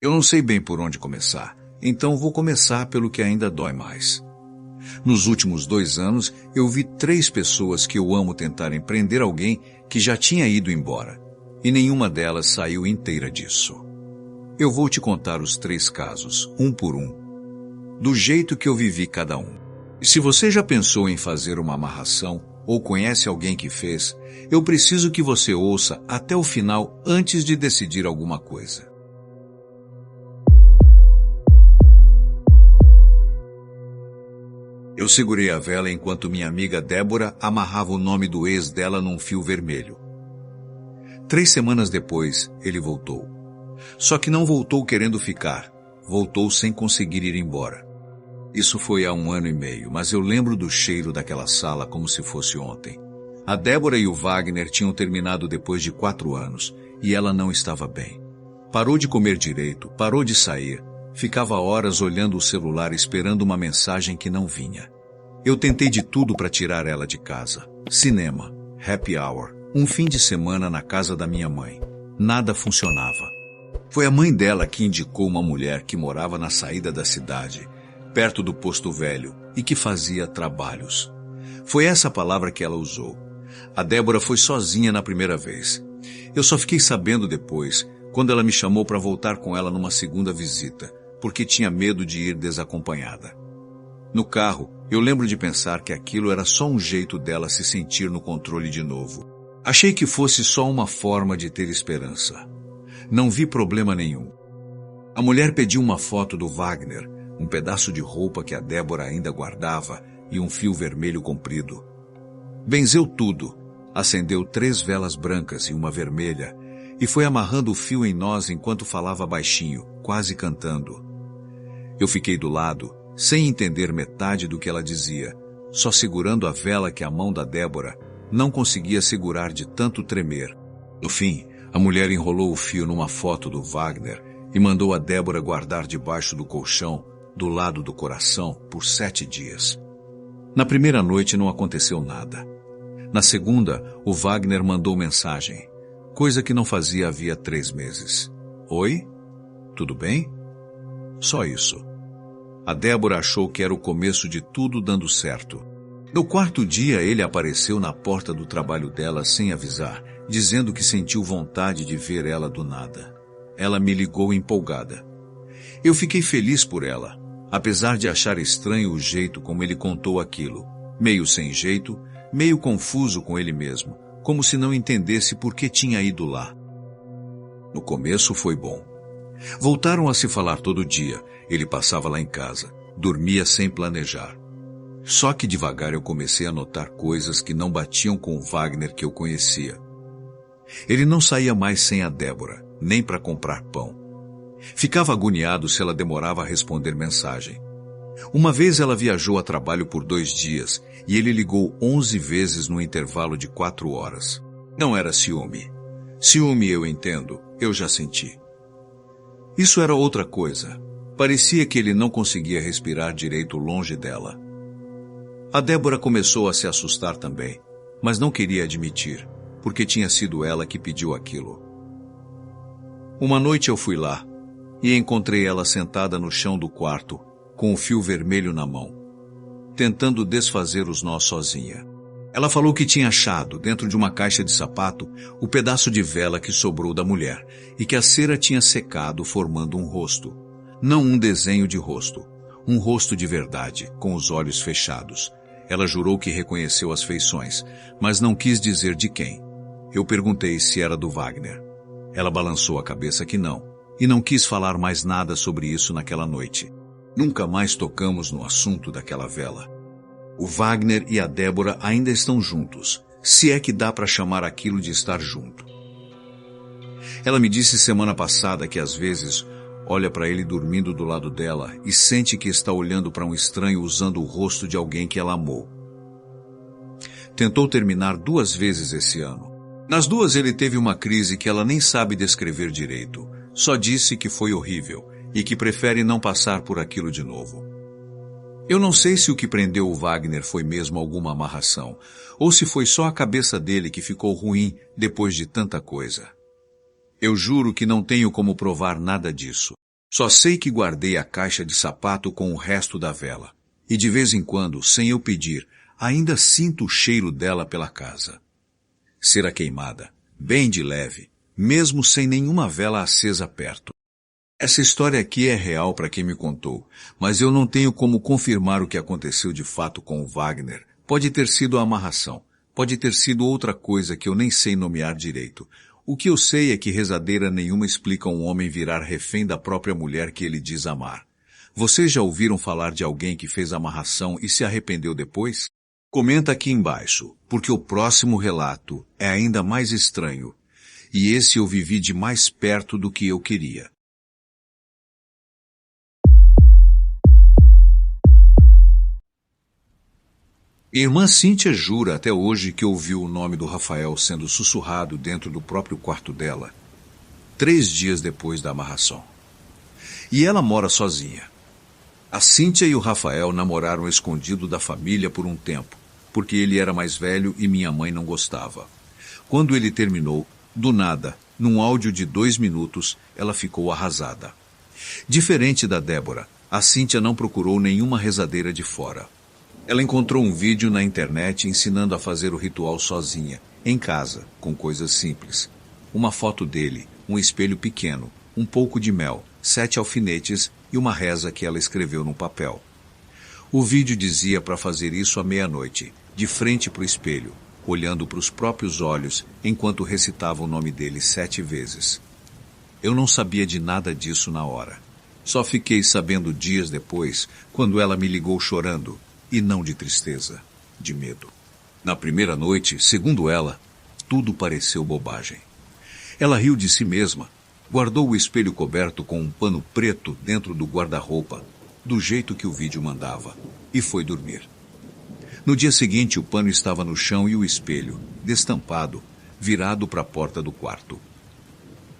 Eu não sei bem por onde começar, então vou começar pelo que ainda dói mais. Nos últimos 2 anos, eu vi 3 pessoas que eu amo tentarem prender alguém que já tinha ido embora, e nenhuma delas saiu inteira disso. Eu vou te contar os 3 casos, um por um, do jeito que eu vivi cada um. E se você já pensou em fazer uma amarração, ou conhece alguém que fez, eu preciso que você ouça até o final antes de decidir alguma coisa. Eu segurei a vela enquanto minha amiga Débora amarrava o nome do ex dela num fio vermelho. 3 semanas depois, ele voltou. Só que não voltou querendo ficar, voltou sem conseguir ir embora. Isso foi há 1 ano e meio, mas eu lembro do cheiro daquela sala como se fosse ontem. A Débora e o Wagner tinham terminado depois de 4 anos, e ela não estava bem. Parou de comer direito, parou de sair. Ficava horas olhando o celular esperando uma mensagem que não vinha. Eu tentei de tudo para tirar ela de casa. Cinema, happy hour, um fim de semana na casa da minha mãe. Nada funcionava. Foi a mãe dela que indicou uma mulher que morava na saída da cidade, perto do posto velho, e que fazia trabalhos. Foi essa palavra que ela usou. A Débora foi sozinha na primeira vez. Eu só fiquei sabendo depois, quando ela me chamou para voltar com ela numa segunda visita, porque tinha medo de ir desacompanhada. No carro, eu lembro de pensar que aquilo era só um jeito dela se sentir no controle de novo. Achei que fosse só uma forma de ter esperança. Não vi problema nenhum. A mulher pediu uma foto do Wagner, um pedaço de roupa que a Débora ainda guardava e um fio vermelho comprido. Benzeu tudo, acendeu 3 velas brancas e uma vermelha e foi amarrando o fio em nós enquanto falava baixinho, quase cantando. Eu fiquei do lado, sem entender metade do que ela dizia, só segurando a vela que a mão da Débora não conseguia segurar de tanto tremer. No fim, a mulher enrolou o fio numa foto do Wagner e mandou a Débora guardar debaixo do colchão, do lado do coração, por 7 dias. Na primeira noite não aconteceu nada. Na segunda, o Wagner mandou mensagem, coisa que não fazia havia 3 meses. Oi? Tudo bem? Só isso. A Débora achou que era o começo de tudo dando certo. No 4º dia, ele apareceu na porta do trabalho dela sem avisar, dizendo que sentiu vontade de ver ela do nada. Ela me ligou empolgada. Eu fiquei feliz por ela, apesar de achar estranho o jeito como ele contou aquilo. Meio sem jeito, meio confuso com ele mesmo, como se não entendesse por que tinha ido lá. No começo foi bom. Voltaram a se falar todo dia. Ele passava lá em casa, dormia sem planejar. Só que devagar eu comecei a notar coisas que não batiam com o Wagner que eu conhecia. Ele não saía mais sem a Débora, nem para comprar pão. Ficava agoniado se ela demorava a responder mensagem. Uma vez ela viajou a trabalho por 2 dias e ele ligou 11 vezes no intervalo de 4 horas. Não era ciúme. Ciúme eu entendo, eu já senti. Isso era outra coisa. Parecia que ele não conseguia respirar direito longe dela. A Débora começou a se assustar também, mas não queria admitir, porque tinha sido ela que pediu aquilo. Uma noite eu fui lá e encontrei ela sentada no chão do quarto, com o fio vermelho na mão, tentando desfazer os nós sozinha. Ela falou que tinha achado, dentro de uma caixa de sapato, o pedaço de vela que sobrou da mulher e que a cera tinha secado formando um rosto. Não um desenho de rosto, um rosto de verdade, com os olhos fechados. Ela jurou que reconheceu as feições, mas não quis dizer de quem. Eu perguntei se era do Wagner. Ela balançou a cabeça que não, e não quis falar mais nada sobre isso naquela noite. Nunca mais tocamos no assunto daquela vela. O Wagner e a Débora ainda estão juntos, se é que dá para chamar aquilo de estar junto. Ela me disse semana passada que às vezes olha para ele dormindo do lado dela e sente que está olhando para um estranho usando o rosto de alguém que ela amou. Tentou terminar 2 vezes esse ano. Nas 2 ele teve uma crise que ela nem sabe descrever direito. Só disse que foi horrível e que prefere não passar por aquilo de novo. Eu não sei se o que prendeu o Wagner foi mesmo alguma amarração, ou se foi só a cabeça dele que ficou ruim depois de tanta coisa. Eu juro que não tenho como provar nada disso. Só sei que guardei a caixa de sapato com o resto da vela. E de vez em quando, sem eu pedir, ainda sinto o cheiro dela pela casa. Cera queimada, bem de leve, mesmo sem nenhuma vela acesa perto. Essa história aqui é real para quem me contou, mas eu não tenho como confirmar o que aconteceu de fato com o Wagner. Pode ter sido a amarração, pode ter sido outra coisa que eu nem sei nomear direito. O que eu sei é que rezadeira nenhuma explica um homem virar refém da própria mulher que ele diz amar. Vocês já ouviram falar de alguém que fez amarração e se arrependeu depois? Comenta aqui embaixo, porque o próximo relato é ainda mais estranho, e esse eu vivi de mais perto do que eu queria. Irmã Cíntia jura até hoje que ouviu o nome do Rafael sendo sussurrado dentro do próprio quarto dela, 3 dias depois da amarração. E ela mora sozinha. A Cíntia e o Rafael namoraram escondido da família por um tempo, porque ele era mais velho e minha mãe não gostava. Quando ele terminou, do nada, num áudio de 2 minutos, ela ficou arrasada. Diferente da Débora, a Cíntia não procurou nenhuma rezadeira de fora. Ela encontrou um vídeo na internet ensinando a fazer o ritual sozinha, em casa, com coisas simples. Uma foto dele, um espelho pequeno, um pouco de mel, 7 alfinetes e uma reza que ela escreveu num papel. O vídeo dizia para fazer isso à meia-noite, de frente para o espelho, olhando para os próprios olhos enquanto recitava o nome dele 7 vezes. Eu não sabia de nada disso na hora. Só fiquei sabendo dias depois, quando ela me ligou chorando, e não de tristeza, de medo. Na primeira noite, segundo ela, tudo pareceu bobagem. Ela riu de si mesma, guardou o espelho coberto com um pano preto dentro do guarda-roupa, do jeito que o vídeo mandava, e foi dormir. No dia seguinte, o pano estava no chão e o espelho, destampado, virado para a porta do quarto.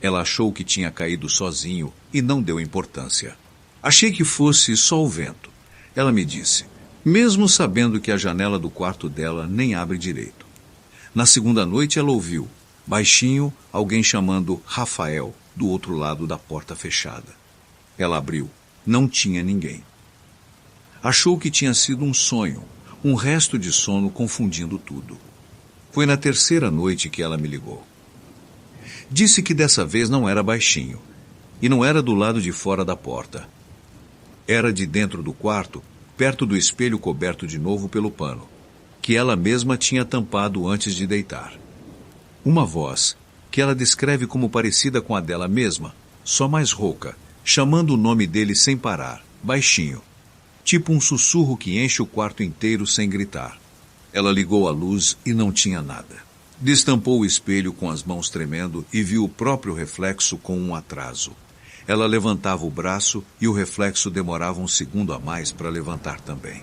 Ela achou que tinha caído sozinho e não deu importância. Achei que fosse só o vento. Ela me disse, mesmo sabendo que a janela do quarto dela nem abre direito. Na segunda noite ela ouviu, baixinho, alguém chamando Rafael, do outro lado da porta fechada. Ela abriu. Não tinha ninguém. Achou que tinha sido um sonho, um resto de sono confundindo tudo. Foi na terceira noite que ela me ligou. Disse que dessa vez não era baixinho, e não era do lado de fora da porta. Era de dentro do quarto, perto do espelho coberto de novo pelo pano, que ela mesma tinha tampado antes de deitar. Uma voz, que ela descreve como parecida com a dela mesma, só mais rouca, chamando o nome dele sem parar, baixinho, tipo um sussurro que enche o quarto inteiro sem gritar. Ela ligou a luz e não tinha nada. Destampou o espelho com as mãos tremendo e viu o próprio reflexo com um atraso. Ela levantava o braço e o reflexo demorava um segundo a mais para levantar também.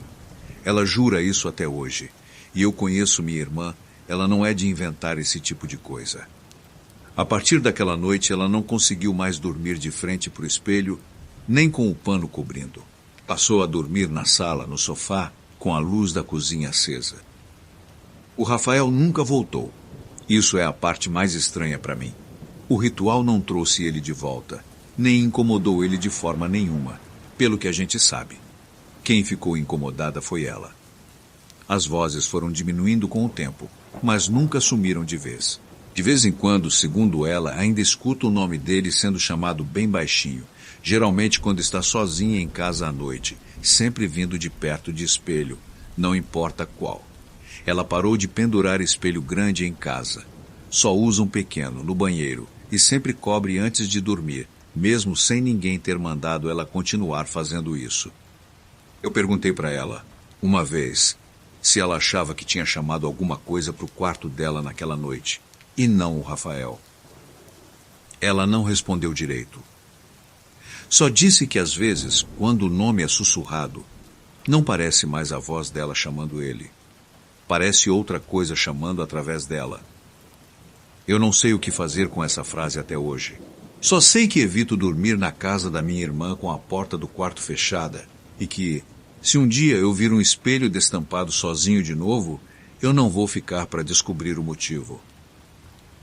Ela jura isso até hoje. E eu conheço minha irmã, ela não é de inventar esse tipo de coisa. A partir daquela noite, ela não conseguiu mais dormir de frente para o espelho, nem com o pano cobrindo. Passou a dormir na sala, no sofá, com a luz da cozinha acesa. O Rafael nunca voltou. Isso é a parte mais estranha para mim. O ritual não trouxe ele de volta, nem incomodou ele de forma nenhuma, pelo que a gente sabe. Quem ficou incomodada foi ela. As vozes foram diminuindo com o tempo, mas nunca sumiram de vez. De vez em quando, segundo ela, ainda escuta o nome dele sendo chamado bem baixinho, geralmente quando está sozinha em casa à noite, sempre vindo de perto de espelho, não importa qual. Ela parou de pendurar espelho grande em casa. Só usa um pequeno, no banheiro, e sempre cobre antes de dormir, mesmo sem ninguém ter mandado ela continuar fazendo isso. Eu perguntei para ela, uma vez, se ela achava que tinha chamado alguma coisa para o quarto dela naquela noite, e não o Rafael. Ela não respondeu direito. Só disse que às vezes, quando o nome é sussurrado, não parece mais a voz dela chamando ele. Parece outra coisa chamando através dela. Eu não sei o que fazer com essa frase até hoje. Só sei que evito dormir na casa da minha irmã com a porta do quarto fechada e que, se um dia eu vir um espelho destampado sozinho de novo, eu não vou ficar para descobrir o motivo.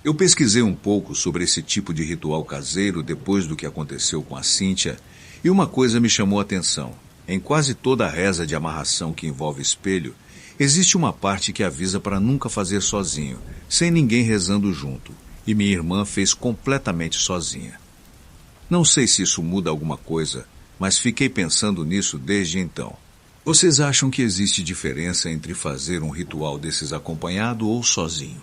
Eu pesquisei um pouco sobre esse tipo de ritual caseiro depois do que aconteceu com a Cíntia E uma coisa me chamou a atenção. Em quase toda a reza de amarração que envolve espelho, existe uma parte que avisa para nunca fazer sozinho, sem ninguém rezando junto. E minha irmã fez completamente sozinha. Não sei se isso muda alguma coisa, mas fiquei pensando nisso desde então. Vocês acham que existe diferença entre fazer um ritual desses acompanhado ou sozinho?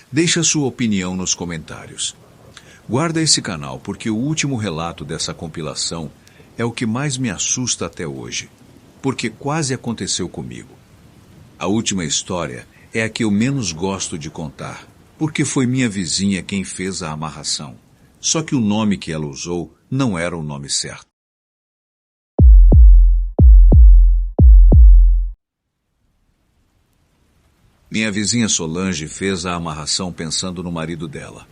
Deixe a sua opinião nos comentários. Guarda esse canal porque o último relato dessa compilação é o que mais me assusta até hoje, porque quase aconteceu comigo. A última história é a que eu menos gosto de contar, porque foi minha vizinha quem fez a amarração. Só que o nome que ela usou não era o nome certo. Minha vizinha Solange fez a amarração pensando no marido dela.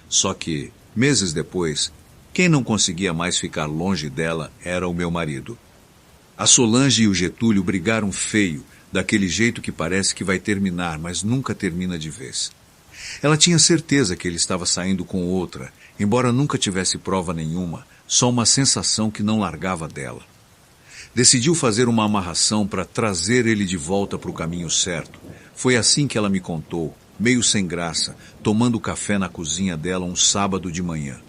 Só que, meses depois, quem não conseguia mais ficar longe dela era o meu marido. A Solange e o Getúlio brigaram feio, daquele jeito que parece que vai terminar, mas nunca termina de vez. Ela tinha certeza que ele estava saindo com outra, embora nunca tivesse prova nenhuma, só uma sensação que não largava dela. Decidiu fazer uma amarração para trazer ele de volta para o caminho certo. Foi assim que ela me contou, meio sem graça, tomando café na cozinha dela um sábado de manhã.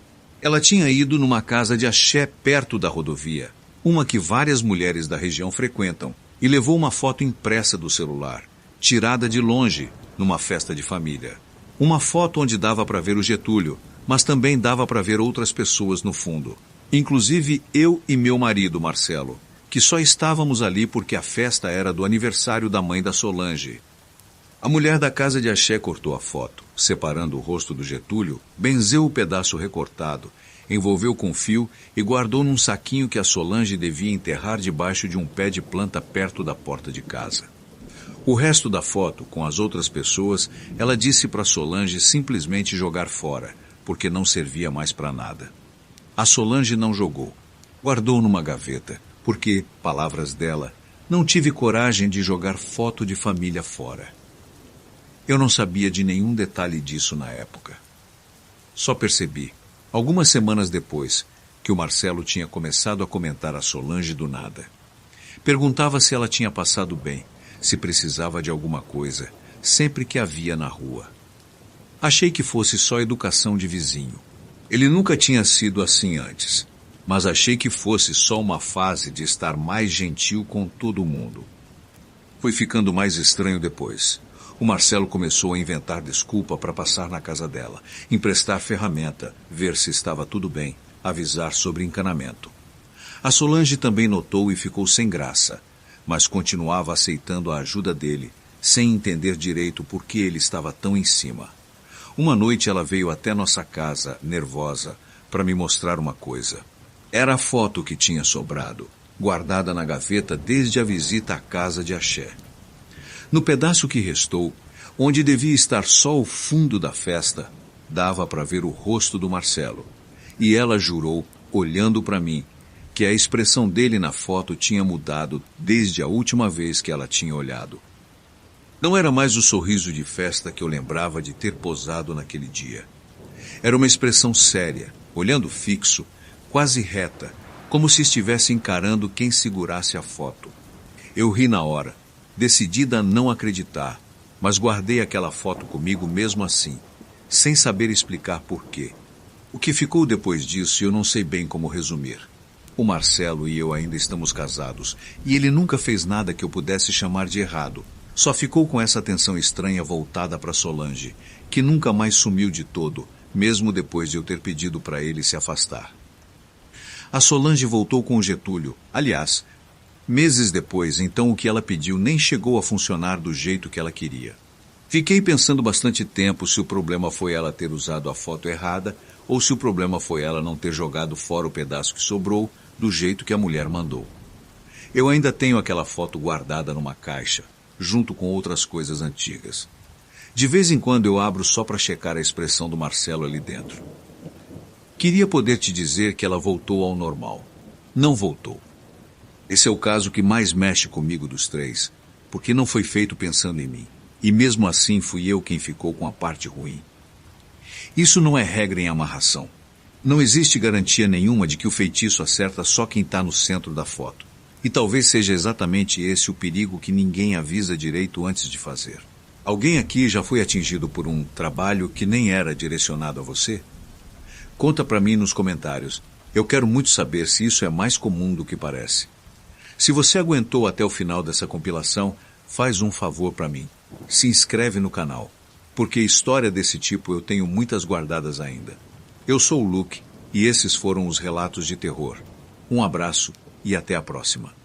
Ela tinha ido numa casa de axé perto da rodovia, uma que várias mulheres da região frequentam, e levou uma foto impressa do celular, tirada de longe, numa festa de família. Uma foto onde dava para ver o Getúlio, mas também dava para ver outras pessoas no fundo. Inclusive eu e meu marido, Marcelo, que só estávamos ali porque a festa era do aniversário da mãe da Solange. A mulher da casa de axé cortou a foto, separando o rosto do Getúlio, benzeu o pedaço recortado, envolveu com fio e guardou num saquinho que a Solange devia enterrar debaixo de um pé de planta perto da porta de casa. O resto da foto, com as outras pessoas, ela disse para Solange simplesmente jogar fora, porque não servia mais para nada. A Solange não jogou. Guardou numa gaveta, porque, palavras dela, não tive coragem de jogar foto de família fora. Eu não sabia de nenhum detalhe disso na época. Só percebi, algumas semanas depois, que o Marcelo tinha começado a comentar a Solange do nada. Perguntava se ela tinha passado bem, se precisava de alguma coisa, sempre que a via na rua. Achei que fosse só educação de vizinho. Ele nunca tinha sido assim antes, mas achei que fosse só uma fase de estar mais gentil com todo mundo. Foi ficando mais estranho depois. O Marcelo começou a inventar desculpa para passar na casa dela, emprestar ferramenta, ver se estava tudo bem, avisar sobre encanamento. A Solange também notou e ficou sem graça, mas continuava aceitando a ajuda dele, sem entender direito por que ele estava tão em cima. Uma noite ela veio até nossa casa, nervosa, para me mostrar uma coisa. Era a foto que tinha sobrado, guardada na gaveta desde a visita à casa de axé. No pedaço que restou, onde devia estar só o fundo da festa, dava para ver o rosto do Marcelo. E ela jurou, olhando para mim, que a expressão dele na foto tinha mudado desde a última vez que ela tinha olhado. Não era mais o sorriso de festa que eu lembrava de ter posado naquele dia. Era uma expressão séria, olhando fixo, quase reta, como se estivesse encarando quem segurasse a foto. Eu ri na hora, decidida a não acreditar, mas guardei aquela foto comigo mesmo assim, sem saber explicar por quê. O que ficou depois disso eu não sei bem como resumir. O Marcelo e eu ainda estamos casados, e ele nunca fez nada que eu pudesse chamar de errado. Só ficou com essa atenção estranha voltada para Solange, que nunca mais sumiu de todo, mesmo depois de eu ter pedido para ele se afastar. A Solange voltou com o Getúlio. Aliás, meses depois, então o que ela pediu nem chegou a funcionar do jeito que ela queria. Fiquei pensando bastante tempo se o problema foi ela ter usado a foto errada ou se o problema foi ela não ter jogado fora o pedaço que sobrou do jeito que a mulher mandou. Eu ainda tenho aquela foto guardada numa caixa, junto com outras coisas antigas. De vez em quando eu abro só para checar a expressão do Marcelo ali dentro. Queria poder te dizer que ela voltou ao normal. Não voltou. Esse é o caso que mais mexe comigo dos três, porque não foi feito pensando em mim. E mesmo assim fui eu quem ficou com a parte ruim. Isso não é regra em amarração. Não existe garantia nenhuma de que o feitiço acerta só quem está no centro da foto. E talvez seja exatamente esse o perigo que ninguém avisa direito antes de fazer. Alguém aqui já foi atingido por um trabalho que nem era direcionado a você? Conta para mim nos comentários. Eu quero muito saber se isso é mais comum do que parece. Se você aguentou até o final dessa compilação, faz um favor para mim. Se inscreve no canal, porque história desse tipo eu tenho muitas guardadas ainda. Eu sou o Luke e esses foram os relatos de terror. Um abraço e até a próxima.